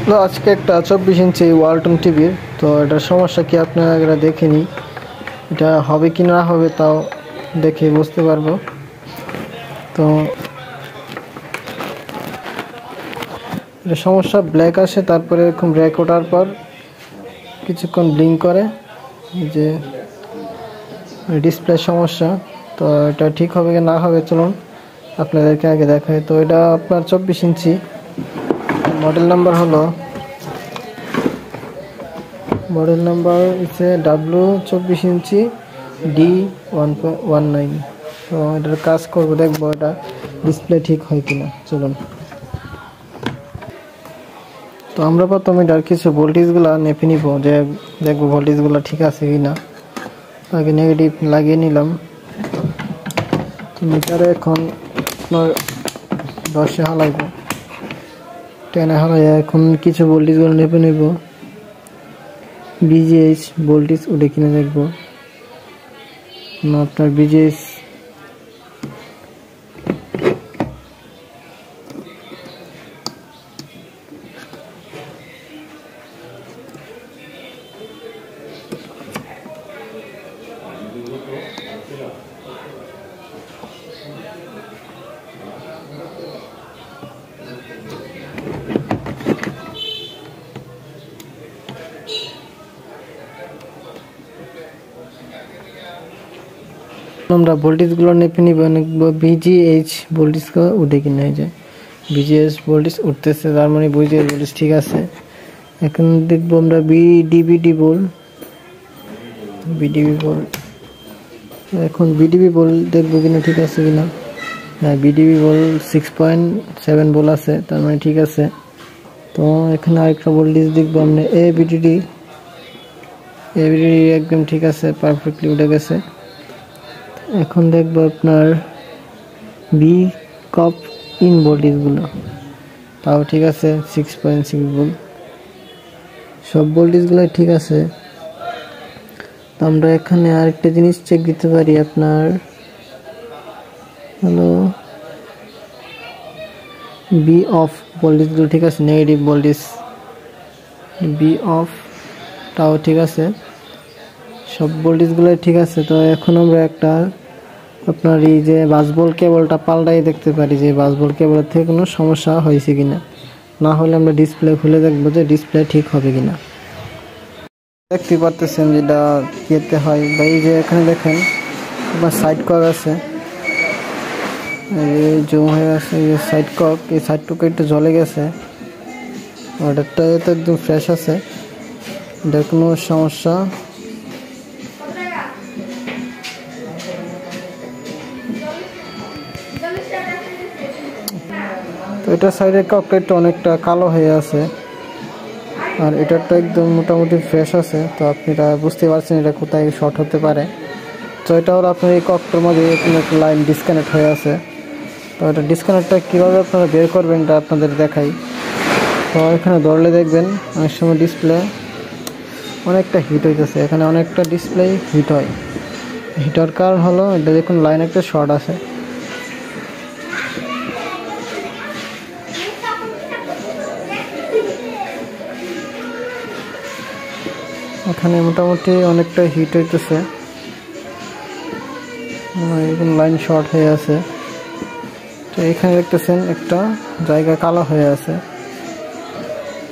তো আজকে একটা 24 ইঞ্চি ওয়ালটন টিভির তো এটার সমস্যা কি আপনারা দেখেনি, এটা হবে কি না হবে তাও দেখে বুঝতে পারবো। তো এটা সমস্যা ব্ল্যাক আসে, তারপরে এরকম ব্রেক ওঠার পর কিছুক্ষণ ব্লিঙ্ক করে, যে ডিসপ্লে সমস্যা। তো এটা ঠিক হবে কি না হবে চলুন আপনাদেরকে আগে দেখাই। তো এটা আপনার 24 ইঞ্চি, মডেল নাম্বার হচ্ছে W24 ইঞ্চি D119। তো এটার কাজ করবো, দেখবো এটা ডিসপ্লে ঠিক হয় কিনা চলুন। তো আমরা প্রথমে এটার কিছু ভোল্টেজগুলো নেপে নিব, যে দেখবো ভোল্টেজগুলো ঠিক আছে কিনা। আগে নেগেটিভ লাগিয়ে নিলাম। তো মিটারে এখন আপনার 10-এ হালাইব, 10-এ হালাইয়া এখন কিছু ভোল্টেজগুলো নেপে নেব। বিজিএইচ ভোল্টেজ উঠে কিনে দেখবো। আপনার বিজিএইচ আমরা ভোল্টেজগুলো নেপে নিব, বিজিএইচ ভোল্টেজ উঠে কিনা। এই যে বিজিএইচ ভোল্টেজ উঠতেছে, তার মানে বিজিএইচ ভোল্টেজ ঠিক আছে। এখন দেখবো আমরা বিডিবি ভোল্ট, এখন বিডিবি ভোল্ট দেখবো কিনা ঠিক আছে কিনা। হ্যাঁ, বিডিবি ভোল্ট 6.7 ভোল্ট আছে, তার মানে ঠিক আছে। তো এখানে আরেকটা ভোল্টেজ দেখবো আমরা এবিডিডি একদম ঠিক আছে, পারফেক্টলি উঠে গেছে। এখন দেখবো আপনার বি কপ ইন ভোল্টেজগুলো, তাও ঠিক আছে 6.6 ভোল্ট, সব ভোল্টেজগুলো ঠিক আছে। তো আমরা এখানে আরেকটা জিনিস চেক দিতে পারি, আপনার হলো বি অফ ভোল্টেজগুলো ঠিক আছে, নেগেটিভ ভোল্টেজ বি অফ তাও ঠিক আছে, সব ভোল্টেজগুলো ঠিক আছে। তো এখন আমরা একটা আপনার এই যে বাসবল কেবলটা পাল্টাই দেখতে পারি, যে বাসবল কেবলের থেকে কোনো সমস্যা হয়েছে কিনা। না হলে আমরা ডিসপ্লে খুলে দেখবো যে ডিসপ্লে ঠিক হবে কিনা। দেখতে পারতেছেন যেটা কেতে হয়, বা এই যে এখানে দেখেন আপনার সাইড কক আছে, এই জুম হয়ে আছে, এই যে সাইড কক, এই সাইড কক একটু জ্বলে গেছে। অর্ডারটা তো একদম ফ্রেশ আছে, এটার কোনো সমস্যা তো এটা সাইডের ককটা একটু অনেকটা কালো হয়ে আছে, আর এটারটা একদম মোটামুটি ফ্রেশ আছে। তো আপনারা বুঝতে পারছেন এটা কোথায় শর্ট হতে পারে। তো এটা হলো আপনার এই ককটার মধ্যে একটা লাইন ডিসকানেক্ট হয়ে আছে। তো এটা ডিসকানেক্টটা কীভাবে আপনারা বের করবেন এটা আপনাদের দেখাই। তো এখানে ধরলে দেখবেন অনেক সময় ডিসপ্লে অনেকটা হিট হইতেছে, এখানে অনেকটা ডিসপ্লে হিট হয়। হিট হওয়ার কারণ হলো এটা দেখুন লাইন একটা শর্ট আছে। এখানে মোটামুটি অনেকটা হিট হইতেছে, এরকম লাইন শর্ট হয়ে আছে। তো এখানে দেখতেছেন একটা জায়গা কালো হয়ে আছে,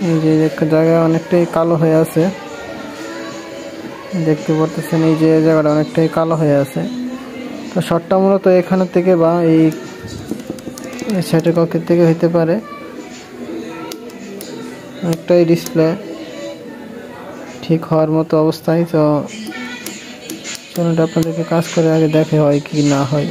এই যে একটা জায়গা অনেকটাই কালো হয়ে আছে, দেখতে পারতেছেন এই যে জায়গাটা অনেকটাই কালো হয়ে আছে। তো শর্টটা মূলত এখানের থেকে বা এই সাইডের কক্ষের থেকে হইতে পারে। অনেকটাই ডিসপ্লে ঠিক হওয়ার মতো অবস্থায়। তো চলুন আপনাদেরকে কাজ করে আগে দেখে হয় কি না হয়।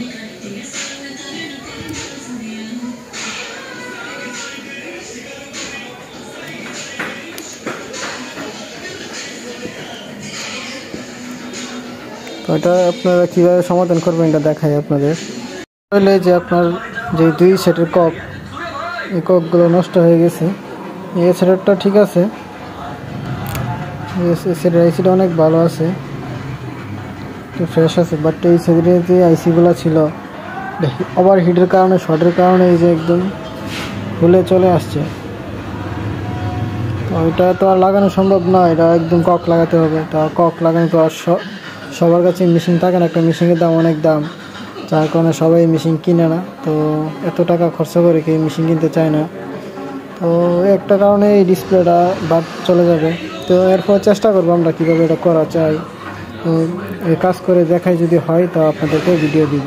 তো এটা আপনারা কীভাবে সমাধান করবেন এটা দেখাই আপনাদের। তাহলে যে আপনার যে দুই সেটের কক, এই ককগুলো নষ্ট হয়ে গেছে। এই সেটেরটা ঠিক আছে, সেটের আইসিটা অনেক ভালো আছে, ফ্রেশ আছে, বাট এই সেটের যে আইসিগুলো ছিল ওভার হিটের কারণে, শর্টের কারণে এই যে একদম খুলে চলে আসছে। ওইটা তো আর লাগানো সম্ভব না, এটা একদম কক লাগাতে হবে। তা কক লাগানো তো আর সবার কাছে মেশিন থাকে না, একটা মেশিনের দাম অনেক দাম, যার কারণে সবাই মেশিন কিনে না। তো এত টাকা খরচা করে কেউ মেশিন কিনতে চায় না। তো একটা কারণে এই ডিসপ্লেটা বাদ চলে যাবে। তো এরপর চেষ্টা করবো আমরা কীভাবে এটা করা চাই। তো এই কাজ করে দেখাই, যদি হয় তো আপনাদেরকে ভিডিও দিব।